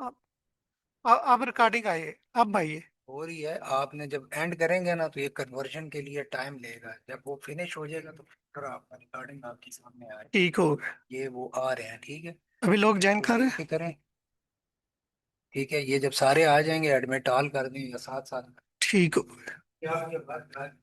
अब अब रिकॉर्डिंग आई है, अब भाई है। हो रही है। आपने जब एंड करेंगे ना तो ये कन्वर्जन के लिए टाइम लेगा। जब वो फिनिश हो जाएगा तो फिर आपका रिकॉर्डिंग आपके सामने आ रही ठीक हो गया। है। ये वो आ रहे हैं, ठीक है। अभी लोग ज्वाइन तो कर रहे वेट हैं। पे करें। ठीक है, ये जब सारे आ जाएंगे एडमिट ऑल कर दें या साथ साथ। ठीक हो। क्या ये बात।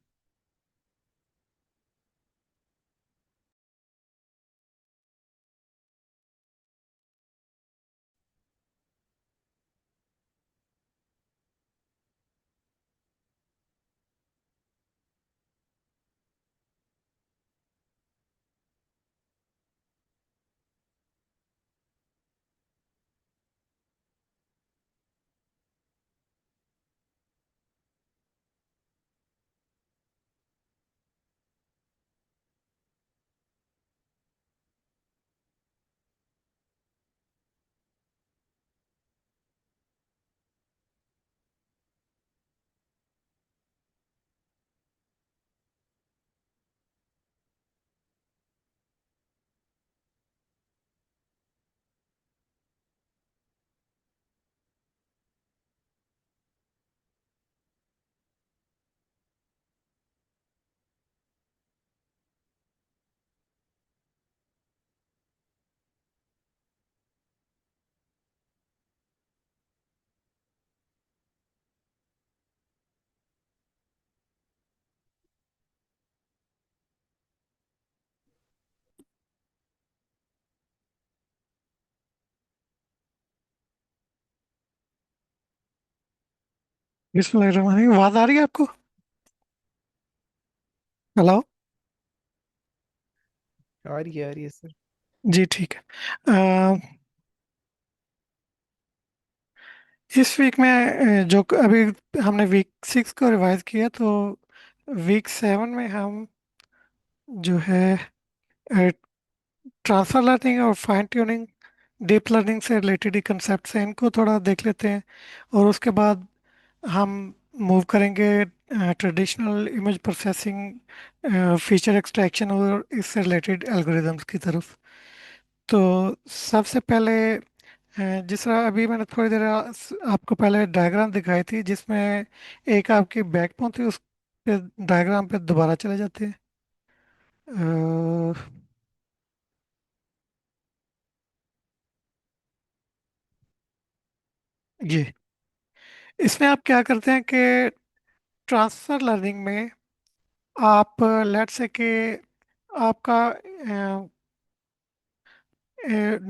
बिस्मिल्लाहिर्रहमानिर्रहीम, आवाज आ रही है आपको? हेलो। आ रही है सर। जी ठीक है। इस वीक में अभी हमने वीक 6 को रिवाइज किया, तो वीक 7 में हम जो है ट्रांसफर लर्निंग और फाइन ट्यूनिंग, डीप लर्निंग से रिलेटेड ही कंसेप्ट हैं, इनको थोड़ा देख लेते हैं। और उसके बाद हम मूव करेंगे traditional image processing, feature extraction और इससे रिलेटेड एल्गोरिदम्स की तरफ। तो सबसे पहले जिस तरह अभी मैंने थोड़ी देर आपको पहले डायग्राम दिखाई थी, जिसमें एक आपकी बैकबोन थी, उस पे डायग्राम पे दोबारा चले जाते हैं। अ, ये इसमें आप क्या करते हैं कि ट्रांसफर लर्निंग में आप लेट से कि आपका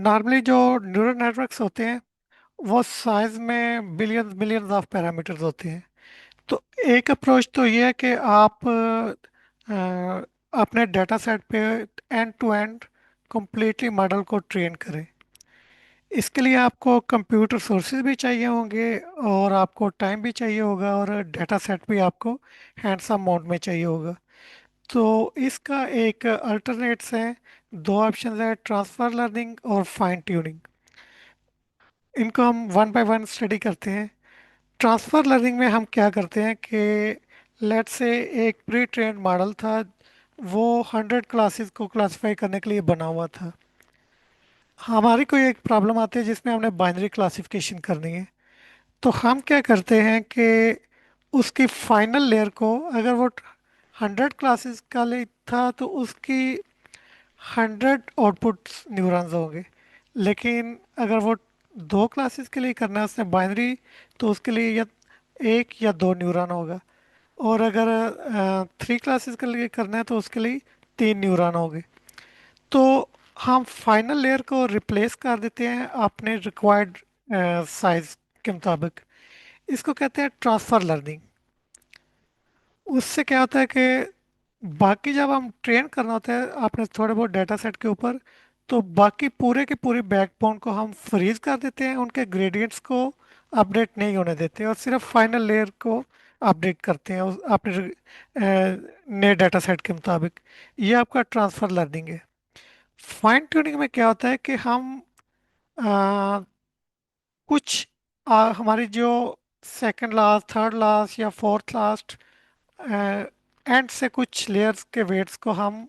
नॉर्मली जो न्यूरल नेटवर्क्स होते हैं वो साइज में बिलियंस बिलियंस ऑफ पैरामीटर्स होते हैं। तो एक अप्रोच तो ये है कि आप अपने डाटा सेट पे end to end completely model को ट्रेन करें। इसके लिए आपको कंप्यूटर सोर्सेज भी चाहिए होंगे, और आपको टाइम भी चाहिए होगा, और डाटा सेट भी आपको हैंडसम मोड में चाहिए होगा। तो इसका एक अल्टरनेट्स है, दो ऑप्शन है, ट्रांसफर लर्निंग और फाइन ट्यूनिंग। इनको हम वन बाय वन स्टडी करते हैं। ट्रांसफर लर्निंग में हम क्या करते हैं कि लेट से एक प्री ट्रेन्ड मॉडल था, वो 100 क्लासेस को क्लासिफाई करने के लिए बना हुआ था। हमारी कोई एक प्रॉब्लम आती है जिसमें हमने बाइनरी क्लासिफिकेशन करनी है। तो हम क्या करते हैं कि उसकी फाइनल लेयर को, अगर वो 100 क्लासेस का लिए था तो उसकी 100 आउटपुट न्यूरॉन्स होंगे। लेकिन अगर वो दो क्लासेस के लिए करना है उसने बाइनरी, तो उसके लिए या एक या दो न्यूरॉन होगा। और अगर 3 क्लासेस के लिए करना है तो उसके लिए 3 न्यूरॉन होंगे। तो हम फाइनल लेयर को रिप्लेस कर देते हैं अपने रिक्वायर्ड साइज के मुताबिक। इसको कहते हैं ट्रांसफर लर्निंग। उससे क्या होता है कि बाकी जब हम ट्रेन करना होता है अपने थोड़े बहुत डाटा सेट के ऊपर, तो बाकी पूरे के पूरे बैकबोन को हम फ्रीज कर देते हैं, उनके ग्रेडियंट्स को अपडेट नहीं होने देते, और सिर्फ फाइनल लेयर को अपडेट करते हैं अपने नए डाटा सेट के मुताबिक। ये आपका ट्रांसफर लर्निंग है। फाइन ट्यूनिंग में क्या होता है कि हम अ, कुछ हमारी जो सेकंड लास्ट, थर्ड लास्ट या फोर्थ लास्ट एंड से कुछ लेयर्स के वेट्स को हम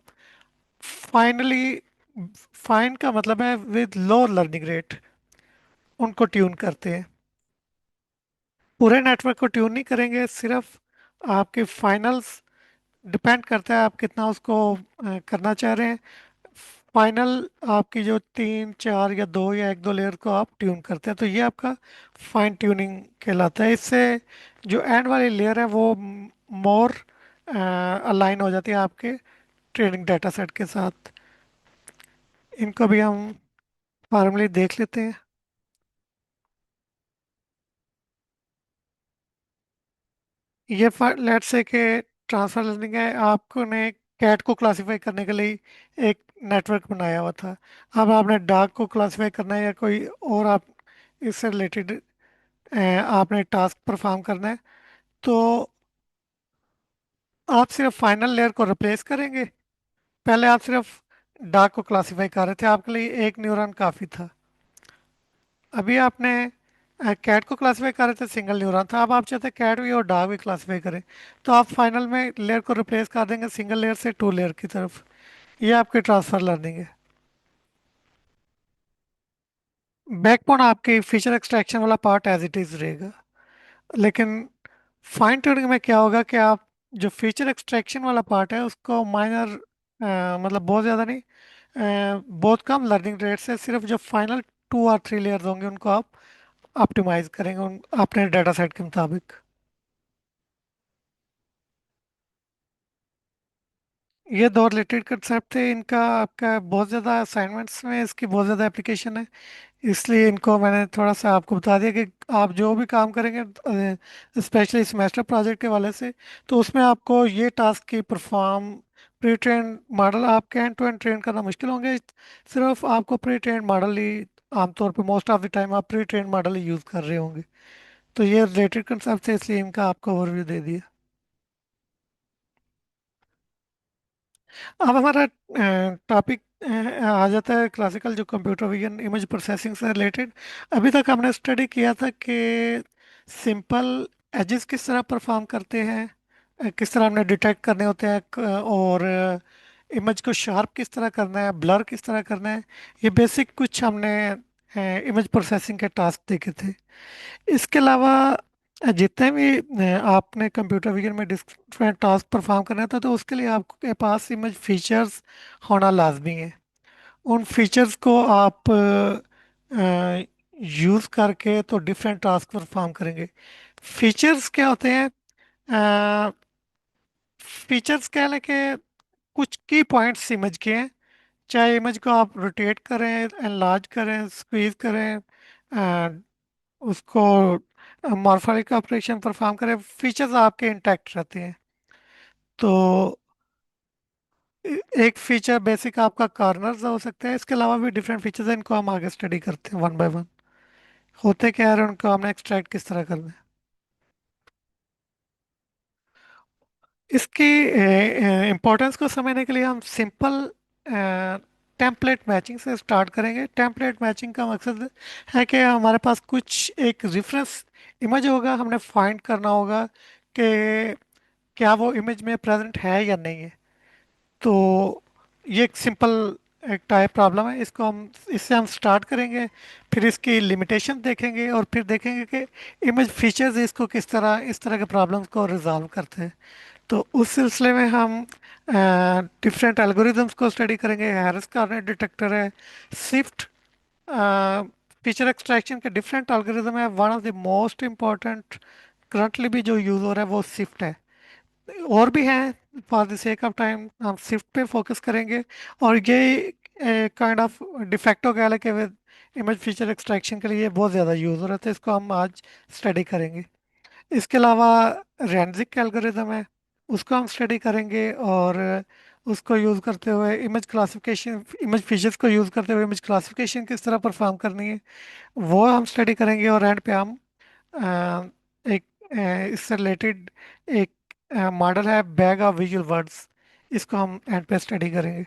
फाइनली, फाइन का मतलब है विद लो लर्निंग रेट, उनको ट्यून करते हैं। पूरे नेटवर्क को ट्यून नहीं करेंगे, सिर्फ आपके फाइनल्स डिपेंड करता है आप कितना उसको करना चाह रहे हैं। फाइनल आपकी जो तीन चार या दो या एक दो लेयर को आप ट्यून करते हैं, तो ये आपका फाइन ट्यूनिंग कहलाता है। इससे जो एंड वाली लेयर है वो मोर अलाइन हो जाती है आपके ट्रेनिंग डाटा सेट के साथ। इनको भी हम फॉर्मली देख लेते हैं। ये लेट्स से कि ट्रांसफर लर्निंग है, आपको ने कैट को क्लासिफाई करने के लिए एक नेटवर्क बनाया हुआ था। अब आपने डॉग को क्लासिफाई करना है या कोई और आप इससे रिलेटेड आपने टास्क परफॉर्म करना है, तो आप सिर्फ फाइनल लेयर को रिप्लेस करेंगे। पहले आप सिर्फ डॉग को क्लासिफाई कर रहे थे, आपके लिए एक न्यूरॉन काफ़ी था। अभी आपने कैट को क्लासिफाई कर रहे थे, सिंगल न्यूरॉन था। अब आप चाहते हैं कैट भी और डॉग भी क्लासिफाई करें, तो आप फाइनल में लेयर को रिप्लेस कर देंगे सिंगल लेयर से टू लेयर की तरफ। ये आपकी ट्रांसफर लर्निंग है। बैकबोन आपकी फीचर एक्सट्रैक्शन वाला पार्ट एज इट इज रहेगा, लेकिन फाइन ट्यूनिंग में क्या होगा कि आप जो फीचर एक्सट्रैक्शन वाला पार्ट है उसको माइनर, मतलब बहुत ज़्यादा नहीं, बहुत कम लर्निंग रेट से सिर्फ जो फाइनल टू और थ्री लेयर्स होंगे उनको आप ऑप्टिमाइज करेंगे अपने डाटा सेट के मुताबिक। ये दो रिलेटेड कंसेप्ट थे, इनका आपका बहुत ज़्यादा असाइनमेंट्स में इसकी बहुत ज़्यादा एप्लीकेशन है, इसलिए इनको मैंने थोड़ा सा आपको बता दिया कि आप जो भी काम करेंगे स्पेशली सेमेस्टर प्रोजेक्ट के वाले से, तो उसमें आपको ये टास्क की परफॉर्म प्री ट्रेन मॉडल आपके एंड टू एंड ट्रेन करना मुश्किल होंगे। सिर्फ आपको प्री ट्रेन मॉडल ही आमतौर पे मोस्ट ऑफ द टाइम आप प्री ट्रेन मॉडल ही यूज़ कर रहे होंगे। तो ये रिलेटेड कंसेप्ट है, इसलिए इनका आपको ओवरव्यू दे दिया। अब हमारा टॉपिक आ जाता है क्लासिकल जो कंप्यूटर विजन इमेज प्रोसेसिंग से रिलेटेड। अभी तक हमने स्टडी किया था कि सिंपल एजेस किस तरह परफॉर्म करते हैं, किस तरह हमने डिटेक्ट करने होते हैं, और इमेज को शार्प किस तरह करना है, ब्लर किस तरह करना है। ये बेसिक कुछ हमने इमेज प्रोसेसिंग के टास्क देखे थे। इसके अलावा जितने भी आपने कंप्यूटर विजन में डिफरेंट टास्क परफॉर्म करना था, तो उसके लिए आपके पास इमेज फीचर्स होना लाजमी है। उन फीचर्स को आप यूज़ करके तो डिफरेंट टास्क परफॉर्म करेंगे। फीचर्स क्या होते हैं? फीचर्स क्या है कि कुछ की पॉइंट्स इमेज के हैं, चाहे इमेज को आप रोटेट करें, एनलार्ज करें, स्क्वीज करें, उसको मॉर्फोलॉजिकल ऑपरेशन परफॉर्म करें, फीचर्स आपके इंटैक्ट रहते हैं। तो एक फीचर बेसिक आपका कॉर्नर्स हो सकता है, इसके अलावा भी डिफरेंट फीचर्स हैं, इनको हम आगे स्टडी करते हैं वन बाय वन। होते क्या है, उनको हमने एक्सट्रैक्ट किस तरह करना है। इसकी इम्पोर्टेंस को समझने के लिए हम सिंपल टेम्पलेट मैचिंग से स्टार्ट करेंगे। टेम्पलेट मैचिंग का मकसद है कि हमारे पास कुछ एक रेफरेंस इमेज होगा, हमने फाइंड करना होगा कि क्या वो इमेज में प्रेजेंट है या नहीं है। तो ये एक सिंपल एक टाइप प्रॉब्लम है, इसको हम इससे हम स्टार्ट करेंगे, फिर इसकी लिमिटेशन देखेंगे और फिर देखेंगे कि इमेज फीचर्स इसको किस तरह इस तरह के प्रॉब्लम्स को रिजॉल्व करते हैं। तो उस सिलसिले में हम डिफरेंट एल्गोरिदम्स को स्टडी करेंगे। हैरिस कार्नेट डिटेक्टर है, स्विफ्ट फीचर एक्सट्रैक्शन के डिफरेंट एल्गोरिदम है। One of the most important currently भी जो यूज़ हो रहा है वो स्विफ्ट है। और भी हैं, for the sake of time हम स्विफ्ट पे फोकस करेंगे। और ये काइंड ऑफ डिफेक्टो कह लें कि विद इमेज फीचर एक्सट्रैक्शन के लिए बहुत ज़्यादा यूज़ हो रहा था, इसको हम आज स्टडी करेंगे। इसके अलावा रेंजिक एल्गोरिदम है, उसको हम स्टडी करेंगे। और उसको यूज़ करते हुए इमेज क्लासिफिकेशन, इमेज फीचर्स को यूज़ करते हुए इमेज क्लासिफिकेशन किस तरह परफॉर्म करनी है वो हम स्टडी करेंगे। और एंड पे हम एक इससे रिलेटेड एक मॉडल है बैग ऑफ विजुअल वर्ड्स, इसको हम एंड पे स्टडी करेंगे।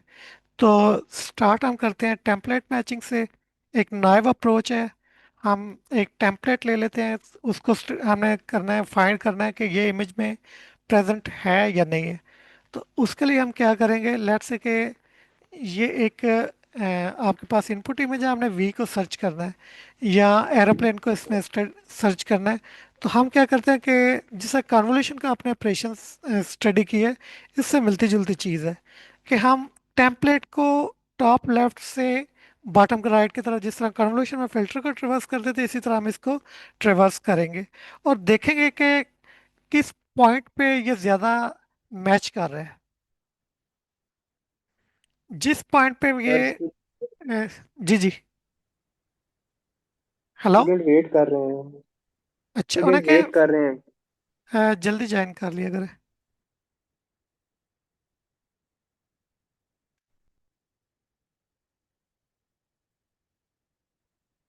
तो स्टार्ट हम करते हैं टेम्पलेट मैचिंग से। एक नाइव अप्रोच है, हम एक टेम्पलेट ले लेते हैं, उसको हमें करना है, फाइंड करना है कि ये इमेज में प्रेजेंट है या नहीं है। तो उसके लिए हम क्या करेंगे, लेट्स से कि ये एक आपके पास इनपुट इमेज है, हमने वी को सर्च करना है या एरोप्लेन को इसमें सर्च करना है। तो हम क्या करते हैं कि जैसा कन्वोल्यूशन का आपने ऑपरेशन स्टडी की है, इससे मिलती जुलती चीज़ है कि हम टेम्पलेट को टॉप लेफ्ट से बॉटम के राइट की तरफ जिस तरह कन्वोल्यूशन में फिल्टर को ट्रेवर्स करते थे, इसी तरह हम इसको ट्रेवर्स करेंगे और देखेंगे कि किस पॉइंट पे ये ज़्यादा मैच कर रहे हैं। जिस पॉइंट पे ये सर जी जी, हेलो। स्टूडेंट वेट कर रहे हैं। अच्छा, उन्हें स्टूडेंट क्या वेट कर रहे हैं। जल्दी ज्वाइन कर लिया करें।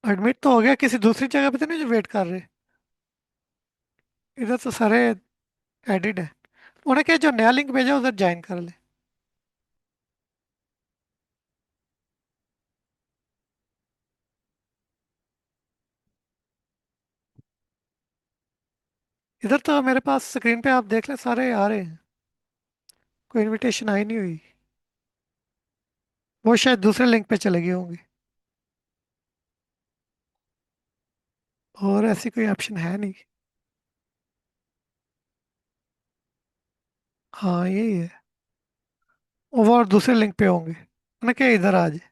एडमिट तो हो गया, किसी दूसरी जगह पे तो नहीं जो वेट कर रहे? इधर तो सारे एडिड है। उन्हें क्या, जो नया लिंक भेजा उधर ज्वाइन कर ले। इधर तो मेरे पास स्क्रीन पे आप देख ले, सारे आ रहे हैं। कोई इनविटेशन आई नहीं हुई। वो शायद दूसरे लिंक पे चले गए होंगे। और ऐसी कोई ऑप्शन है नहीं। हाँ यही है। वो और दूसरे लिंक पे होंगे। उन्हें क्या, इधर आ जाए।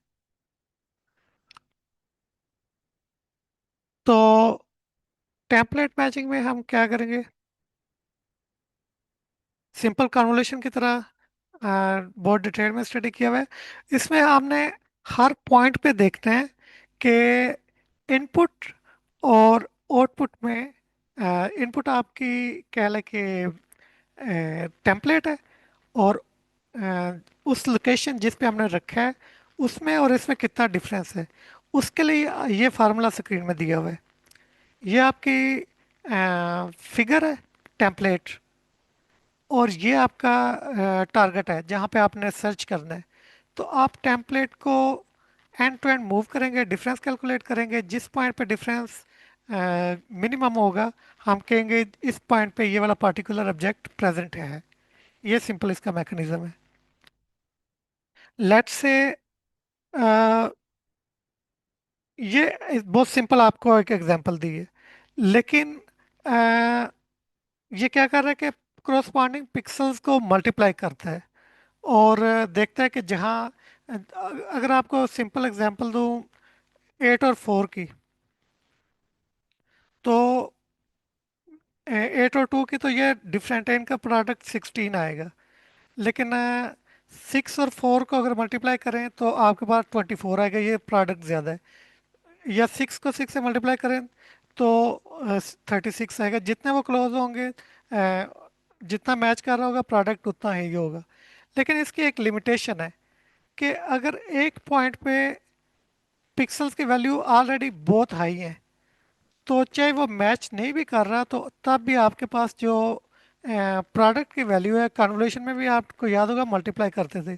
तो टेम्पलेट मैचिंग में हम क्या करेंगे? सिंपल कन्वोल्यूशन की तरह बहुत डिटेल में स्टडी किया हुआ है। इसमें हमने हर पॉइंट पे देखते हैं कि इनपुट और आउटपुट में, इनपुट आपकी कह लें कि टेम्पलेट है, और उस लोकेशन जिस पे हमने रखा है उसमें और इसमें कितना डिफरेंस है, उसके लिए ये फार्मूला स्क्रीन में दिया हुआ है। ये आपकी फिगर है, टेम्पलेट, और ये आपका टारगेट है जहाँ पे आपने सर्च करना है। तो आप टेम्पलेट को एंड टू एंड मूव करेंगे, डिफरेंस कैलकुलेट करेंगे, जिस पॉइंट पे डिफरेंस मिनिमम होगा हम कहेंगे इस पॉइंट पे ये वाला पर्टिकुलर ऑब्जेक्ट प्रेजेंट है। ये सिंपल इसका मैकेनिज्म है। लेट्स से ये बहुत सिंपल आपको एक एग्जांपल दी है, लेकिन अ, ये क्या कर रहा है कि क्रॉसपॉन्डिंग पिक्सल्स को मल्टीप्लाई करता है और देखता है कि जहाँ अगर आपको सिंपल एग्जांपल दूं 8 और 4 की, तो 8 और 2 की तो ये डिफरेंट है, इनका प्रोडक्ट 16 आएगा। लेकिन 6 और 4 को अगर मल्टीप्लाई करें तो आपके पास 24 आएगा, ये प्रोडक्ट ज़्यादा है। या 6 को 6 से मल्टीप्लाई करें तो 36 आएगा। जितने वो क्लोज होंगे, जितना मैच कर रहा होगा प्रोडक्ट, उतना ही होगा। लेकिन इसकी एक लिमिटेशन है कि अगर एक पॉइंट पे पिक्सल्स की वैल्यू ऑलरेडी बहुत हाई है, तो चाहे वो मैच नहीं भी कर रहा, तो तब भी आपके पास जो प्रोडक्ट की वैल्यू है, कन्वोल्यूशन में भी आपको याद होगा मल्टीप्लाई करते थे,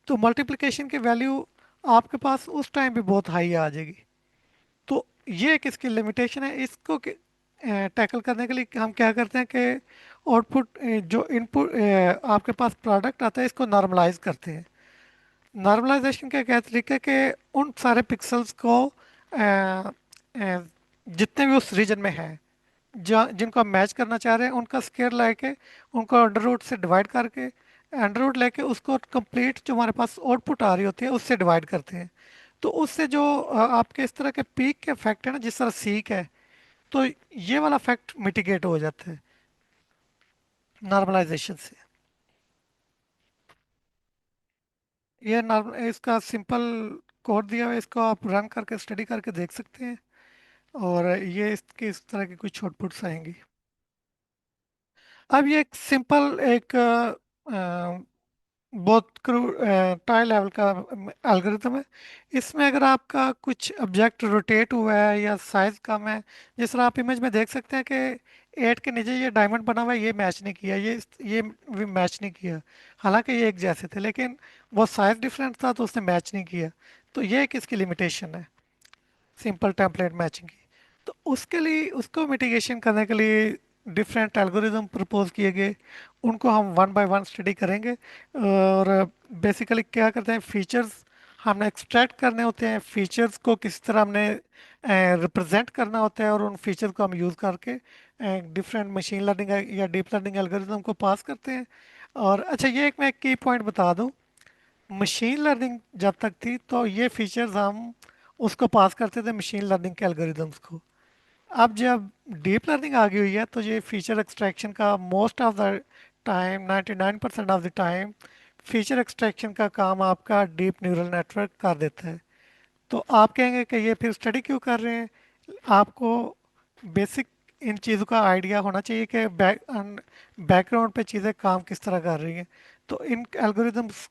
तो मल्टीप्लिकेशन की वैल्यू आपके पास उस टाइम भी बहुत हाई आ जाएगी। तो ये एक इसकी लिमिटेशन है। इसको टैकल करने के लिए हम क्या करते हैं कि आउटपुट जो इनपुट आपके पास प्रोडक्ट आता है, इसको नॉर्मलाइज करते हैं। नॉर्मलाइजेशन का क्या तरीका है कि उन सारे पिक्सल्स को जितने भी उस रीजन में हैं, जिनको हम मैच करना चाह रहे हैं, उनका स्केयर लेके उनको अंडर रूट से डिवाइड करके, अंडर रूट लेके उसको कंप्लीट जो हमारे पास आउटपुट आ रही होती है उससे डिवाइड करते हैं। तो उससे जो आपके इस तरह के पीक के इफेक्ट है ना, जिस तरह सीक है, तो ये वाला इफेक्ट मिटिगेट हो जाता है नॉर्मलाइजेशन से। ये नॉर्म इसका सिंपल कोड दिया हुआ है, इसको आप रन करके स्टडी करके देख सकते हैं। और ये इसके इस तरह की कुछ आउटपुट्स आएंगी। अब ये एक सिंपल एक बहुत टाई लेवल का एल्गोरिथम है। इसमें अगर आपका कुछ ऑब्जेक्ट रोटेट हुआ है या साइज कम है, जिस तरह आप इमेज में देख सकते हैं कि 8 के नीचे ये डायमंड बना हुआ है, ये मैच नहीं किया, ये भी मैच नहीं किया। हालांकि ये एक जैसे थे, लेकिन वो साइज डिफरेंट था तो उसने मैच नहीं किया। तो ये एक इसकी लिमिटेशन है सिंपल टेम्पलेट मैचिंग की। तो उसके लिए, उसको मिटिगेशन करने के लिए डिफरेंट एल्गोरिदम प्रपोज किए गए। उनको हम वन बाय वन स्टडी करेंगे। और बेसिकली क्या करते हैं, फीचर्स हमने एक्सट्रैक्ट करने होते हैं, फीचर्स को किस तरह हमने रिप्रेजेंट करना होता है, और उन फीचर्स को हम यूज़ करके डिफरेंट मशीन लर्निंग या डीप लर्निंग एल्गोरिथम को पास करते हैं। और अच्छा, ये एक मैं की पॉइंट बता दूं, मशीन लर्निंग जब तक थी तो ये फीचर्स हम उसको पास करते थे मशीन लर्निंग के एल्गोरिदम्स को। अब जब डीप लर्निंग आ गई हुई है तो ये फीचर एक्सट्रैक्शन का most of the time, 99% of the time feature extraction का काम आपका डीप न्यूरल नेटवर्क कर देता है। तो आप कहेंगे कि ये फिर स्टडी क्यों कर रहे हैं? आपको बेसिक इन चीज़ों का आइडिया होना चाहिए कि बैकग्राउंड पे चीज़ें काम किस तरह कर रही हैं। तो इन एल्गोरिदम्स,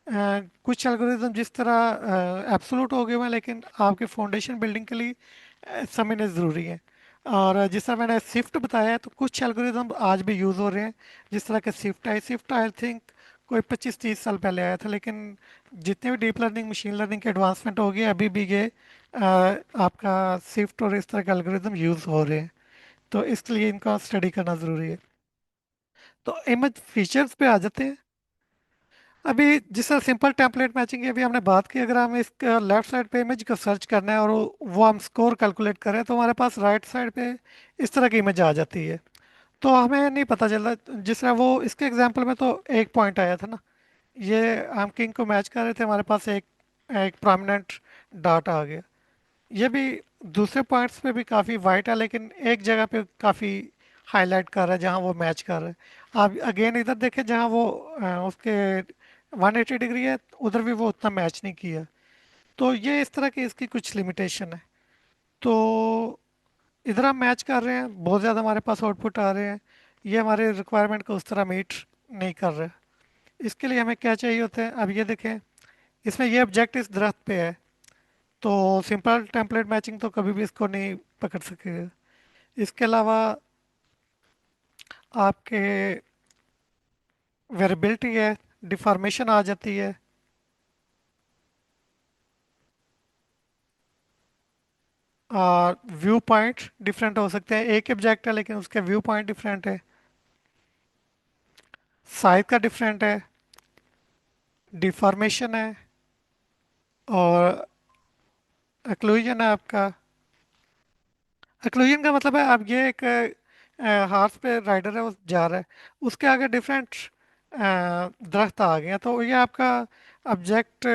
कुछ एल्गोरिदम जिस तरह एब्सोल्यूट हो गए हुए हैं, लेकिन आपके फाउंडेशन बिल्डिंग के लिए समझने ज़रूरी है। और जिस तरह मैंने स्विफ्ट बताया है, तो कुछ एल्गोरिदम आज भी यूज़ हो रहे हैं। जिस तरह के स्विफ्ट आई थिंक कोई 25-30 साल पहले आया था, लेकिन जितने भी डीप लर्निंग मशीन लर्निंग के एडवांसमेंट हो गए, अभी भी ये आपका स्विफ्ट और इस तरह के एल्गोरिदम यूज़ हो रहे हैं। तो इसलिए इनका स्टडी करना ज़रूरी है। तो इमेज फीचर्स पे आ जाते हैं। अभी जिस तरह सिंपल टेम्पलेट मैचिंग की अभी हमने बात की, अगर हमें इसका लेफ्ट साइड पे इमेज को सर्च करना है और वो हम स्कोर कैलकुलेट करें, तो हमारे पास राइट साइड पे इस तरह की इमेज आ जाती है। तो हमें नहीं पता चलता, जिस तरह वो इसके एग्जांपल में तो एक पॉइंट आया था ना, ये हम किंग को मैच कर रहे थे, हमारे पास एक एक प्रोमिनेंट डाट आ गया। ये भी दूसरे पॉइंट्स पे भी काफ़ी वाइट है, लेकिन एक जगह पे काफ़ी हाईलाइट कर रहा है जहाँ वो मैच कर रहा है। आप अगेन इधर देखें, जहाँ वो उसके 180 डिग्री है, उधर भी वो उतना मैच नहीं किया। तो ये इस तरह की इसकी कुछ लिमिटेशन है। तो इधर हम मैच कर रहे हैं, बहुत ज़्यादा हमारे पास आउटपुट आ रहे हैं, ये हमारे रिक्वायरमेंट को उस तरह मीट नहीं कर रहे। इसके लिए हमें क्या चाहिए होता है? अब ये देखें, इसमें ये ऑब्जेक्ट इस दरख्त पे है, तो सिंपल टेम्पलेट मैचिंग तो कभी भी इसको नहीं पकड़ सकेगा। इसके अलावा आपके वेरिएबिलिटी है, डिफॉर्मेशन आ जाती है, और व्यू पॉइंट डिफरेंट हो सकते हैं। एक ऑब्जेक्ट है लेकिन उसके व्यू पॉइंट डिफरेंट है, साइज का डिफरेंट है, डिफॉर्मेशन है, और एक्लूजन है आपका। एक्लूजन का मतलब है, अब ये एक हार्स पे राइडर है, वो जा रहा है, उसके आगे डिफरेंट दरख्त आ गए हैं, तो ये आपका ऑब्जेक्ट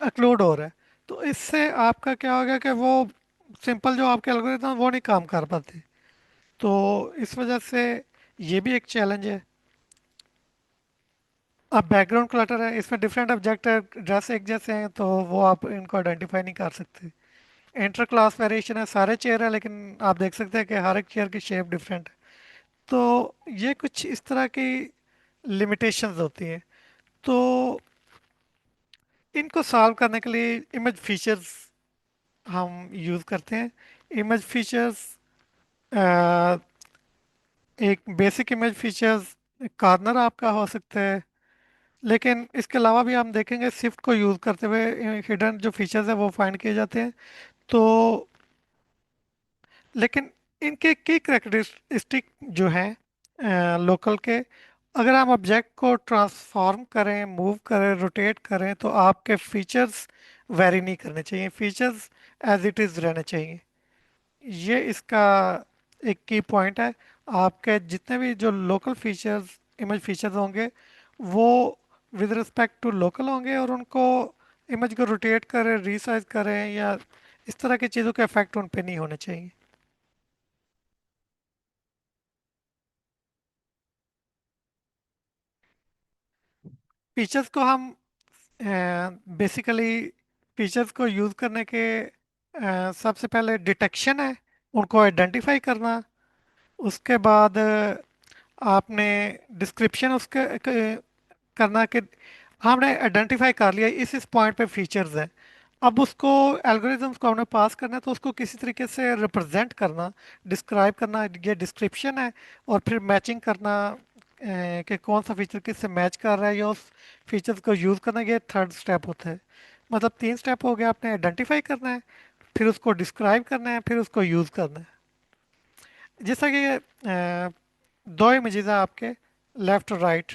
एक्लूड हो रहा है। तो इससे आपका क्या होगा कि वो सिंपल जो आपके एल्गोरिथम वो नहीं काम कर पाते। तो इस वजह से ये भी एक चैलेंज है। अब बैकग्राउंड क्लटर है, इसमें डिफरेंट ऑब्जेक्ट है, ड्रेस एक जैसे हैं, तो वो आप इनको आइडेंटिफाई नहीं कर सकते। इंटर क्लास वेरिएशन है, सारे चेयर है, लेकिन आप देख सकते हैं कि हर एक चेयर की शेप डिफरेंट है। तो ये कुछ इस तरह की लिमिटेशंस होती हैं। तो इनको सॉल्व करने के लिए इमेज फीचर्स हम यूज़ करते हैं। इमेज फीचर्स, एक बेसिक इमेज फीचर्स कॉर्नर आपका हो सकता है, लेकिन इसके अलावा भी हम देखेंगे स्विफ्ट को यूज़ करते हुए हिडन जो फीचर्स है वो फाइंड किए जाते हैं। तो लेकिन इनके की करेक्टरिस्टिक जो हैं लोकल के, अगर हम ऑब्जेक्ट को ट्रांसफॉर्म करें, मूव करें, रोटेट करें, तो आपके फीचर्स वेरी नहीं करने चाहिए, फीचर्स एज इट इज़ रहने चाहिए। ये इसका एक की पॉइंट है। आपके जितने भी जो लोकल फीचर्स, इमेज फीचर्स होंगे, वो विद रिस्पेक्ट टू लोकल होंगे, और उनको इमेज को रोटेट करें, रीसाइज करें, या इस तरह की चीज़ों के इफेक्ट उन पे नहीं होने चाहिए। फीचर्स को हम बेसिकली फीचर्स को यूज़ करने के सबसे पहले डिटेक्शन है, उनको आइडेंटिफाई करना। उसके बाद आपने डिस्क्रिप्शन उसके करना कि हमने आइडेंटिफाई कर लिया इस पॉइंट पे फीचर्स हैं। अब उसको एल्गोरिथम्स को हमने पास करना है, तो उसको किसी तरीके से रिप्रेजेंट करना, डिस्क्राइब करना, ये डिस्क्रिप्शन है। और फिर मैचिंग करना, कि कौन सा फीचर किससे मैच कर रहा है, या उस फीचर्स को यूज़ करना, ये थर्ड स्टेप होता है। मतलब 3 स्टेप हो गया, आपने आइडेंटिफाई करना है, फिर उसको डिस्क्राइब करना है, फिर उसको यूज़ करना है। जैसा कि दो इमेजेस हैं आपके, लेफ्ट और राइट,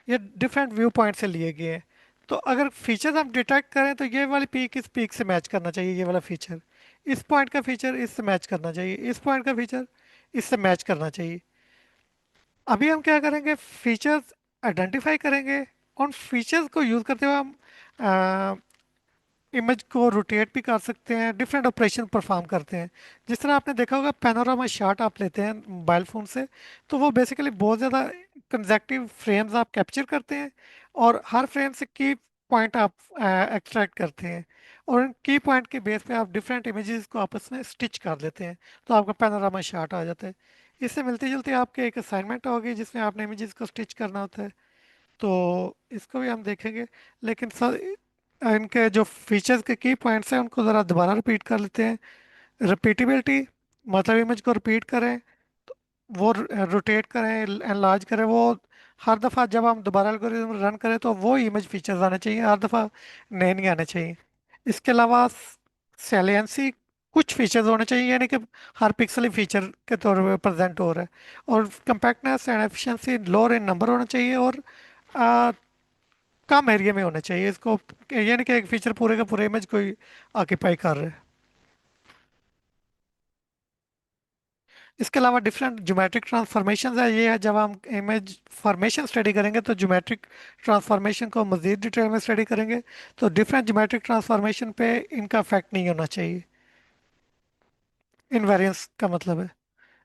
ये डिफरेंट व्यू पॉइंट से लिए गए हैं। तो अगर फीचर्स हम डिटेक्ट करें तो ये वाली पीक इस पीक से मैच करना चाहिए, ये वाला फीचर इस पॉइंट का फीचर इससे मैच करना चाहिए, इस पॉइंट का फीचर इससे मैच करना चाहिए। अभी हम क्या करेंगे, फीचर्स आइडेंटिफाई करेंगे, उन फीचर्स को यूज करते हुए हम इमेज को रोटेट भी कर सकते हैं, डिफरेंट ऑपरेशन परफॉर्म करते हैं। जिस तरह आपने देखा होगा पैनोरामा शॉट आप लेते हैं मोबाइल फ़ोन से, तो वो बेसिकली बहुत ज़्यादा कंजेक्टिव फ्रेम्स आप कैप्चर करते हैं, और हर फ्रेम से की पॉइंट आप एक्सट्रैक्ट करते हैं, और उन की पॉइंट के बेस पे आप डिफरेंट इमेजेस को आपस में स्टिच कर लेते हैं, तो आपका पैनोरामा शॉट आ जाता है। इससे मिलती जुलती आपके एक असाइनमेंट होगी जिसमें आपने इमेजेस को स्टिच करना होता है, तो इसको भी हम देखेंगे। लेकिन सर, इनके जो फीचर्स के की पॉइंट्स हैं उनको ज़रा दोबारा रिपीट कर लेते हैं। रिपीटेबिलिटी, मतलब इमेज को रिपीट करें, वो रोटेट करें, एनलार्ज करें, वो हर दफ़ा जब हम दोबारा एल्गोरिथम रन करें तो वो इमेज फीचर्स आने चाहिए, हर दफ़ा नए नहीं आने चाहिए। इसके अलावा सैलियंसी, कुछ फीचर्स होने चाहिए, यानी कि हर पिक्सल ही फीचर के तौर पर प्रेजेंट हो रहा है, और compactness and efficiency lower in number होना चाहिए, और आ, कम एरिया में होना चाहिए इसको, यानी कि एक फीचर पूरे का पूरे इमेज को ही ऑक्यूपाई कर रहे हैं। इसके अलावा डिफरेंट ज्योमेट्रिक ट्रांसफॉर्मेशन है, ये है जब हम इमेज फॉर्मेशन स्टडी करेंगे तो ज्योमेट्रिक ट्रांसफॉर्मेशन को मजीद डिटेल में स्टडी करेंगे, तो डिफरेंट ज्योमेट्रिक ट्रांसफॉर्मेशन पे इनका इफेक्ट नहीं होना चाहिए, इनवेरियंस का मतलब है।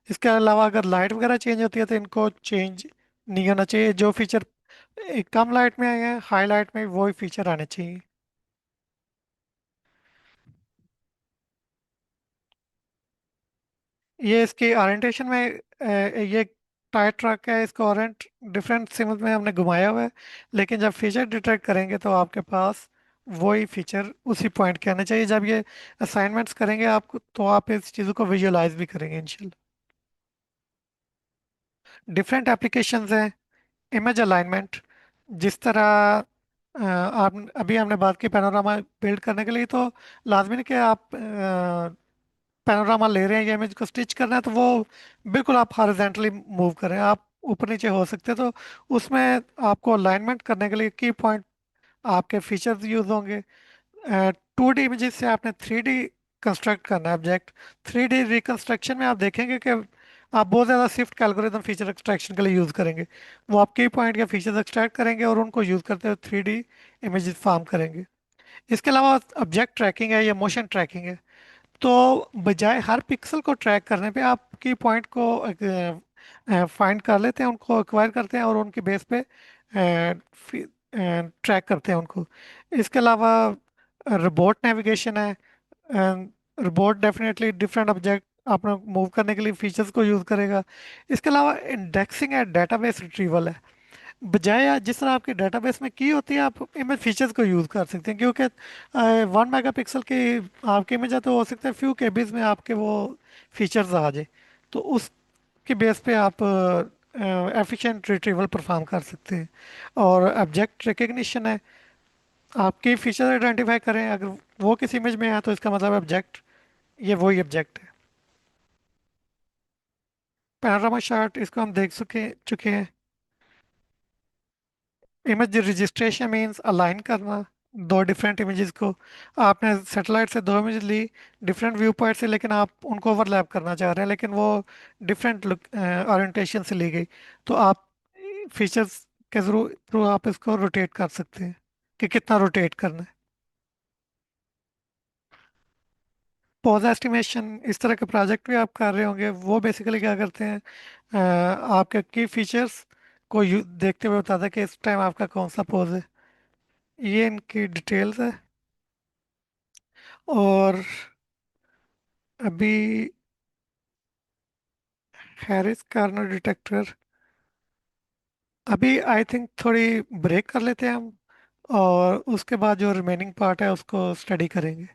इसके अलावा अगर लाइट वगैरह चेंज होती है तो इनको चेंज नहीं होना चाहिए, जो फीचर कम लाइट में आए हैं हाई लाइट में वही फीचर आने चाहिए। ये इसकी ओरिएंटेशन में ये टायर ट्रक है, इसको ओरिएंट डिफरेंट सिम्स में हमने घुमाया हुआ है, लेकिन जब फीचर डिटेक्ट करेंगे तो आपके पास वही फीचर उसी पॉइंट के आने चाहिए। जब ये असाइनमेंट्स करेंगे आपको तो आप इस चीज़ों को विजुअलाइज भी करेंगे इंशाल्लाह। डिफरेंट एप्लीकेशंस हैं, इमेज अलाइनमेंट, जिस तरह आप अभी हमने बात की पैनोरामा बिल्ड करने के लिए, तो लाजमी नहीं कि आप पैनोरामा ले रहे हैं या इमेज को स्टिच करना है तो वो बिल्कुल आप हॉरिजॉन्टली मूव करें, आप ऊपर नीचे हो सकते हैं, तो उसमें आपको अलाइनमेंट करने के लिए की पॉइंट आपके फीचर्स यूज होंगे। 2D इमेजेस से आपने 3D कंस्ट्रक्ट करना है ऑब्जेक्ट। 3D रिकंस्ट्रक्शन में आप देखेंगे कि आप बहुत ज़्यादा स्विफ्ट एल्गोरिथम फीचर एक्सट्रैक्शन के लिए यूज़ करेंगे, वो आप की पॉइंट के फीचर्स एक्सट्रैक्ट करेंगे और उनको यूज़ करते हुए 3D इमेजेस फॉर्म करेंगे। इसके अलावा ऑब्जेक्ट ट्रैकिंग है या मोशन ट्रैकिंग है, तो बजाय हर पिक्सल को ट्रैक करने पे आप की पॉइंट को फाइंड कर लेते हैं, उनको एक्वायर करते हैं और उनके बेस पे ट्रैक करते हैं उनको। इसके अलावा रोबोट नेविगेशन है, रोबोट डेफिनेटली डिफरेंट ऑब्जेक्ट अपना मूव करने के लिए फीचर्स को यूज़ करेगा। इसके अलावा इंडेक्सिंग है, डेटाबेस रिट्रीवल है, बजाय जिस तरह आपके डेटाबेस में की होती है आप इमेज फीचर्स को यूज़ कर सकते हैं, क्योंकि 1 मेगापिक्सल की आपकी इमेज है तो हो सकता है फ्यू केबीज में आपके वो फीचर्स आ जाए, तो उसके बेस पे आप एफिशिएंट रिट्रीवल परफॉर्म कर सकते हैं। और ऑब्जेक्ट रिकग्निशन है, आपकी फीचर आइडेंटिफाई करें, अगर वो किसी इमेज में है तो इसका मतलब ऑब्जेक्ट ये वही ऑब्जेक्ट है। पैनोरामा शॉट इसको हम देख चुके हैं। इमेज रजिस्ट्रेशन मींस अलाइन करना दो डिफरेंट इमेजेस को। आपने सैटेलाइट से दो इमेज ली डिफरेंट व्यू पॉइंट से, लेकिन आप उनको ओवरलैप करना चाह रहे हैं, लेकिन वो डिफरेंट ओरिएंटेशन से ली गई, तो आप फीचर्स के थ्रू आप इसको रोटेट कर सकते हैं कि कितना रोटेट करना है। पॉज एस्टिमेशन, इस तरह के प्रोजेक्ट भी आप कर रहे होंगे, वो बेसिकली क्या करते हैं, आपके की फीचर्स को देखते हुए बताता है कि इस टाइम आपका कौन सा पोज है। ये इनकी डिटेल्स है। और अभी हैरिस कार्नर डिटेक्टर, अभी आई थिंक थोड़ी ब्रेक कर लेते हैं हम, और उसके बाद जो रिमेनिंग पार्ट है उसको स्टडी करेंगे।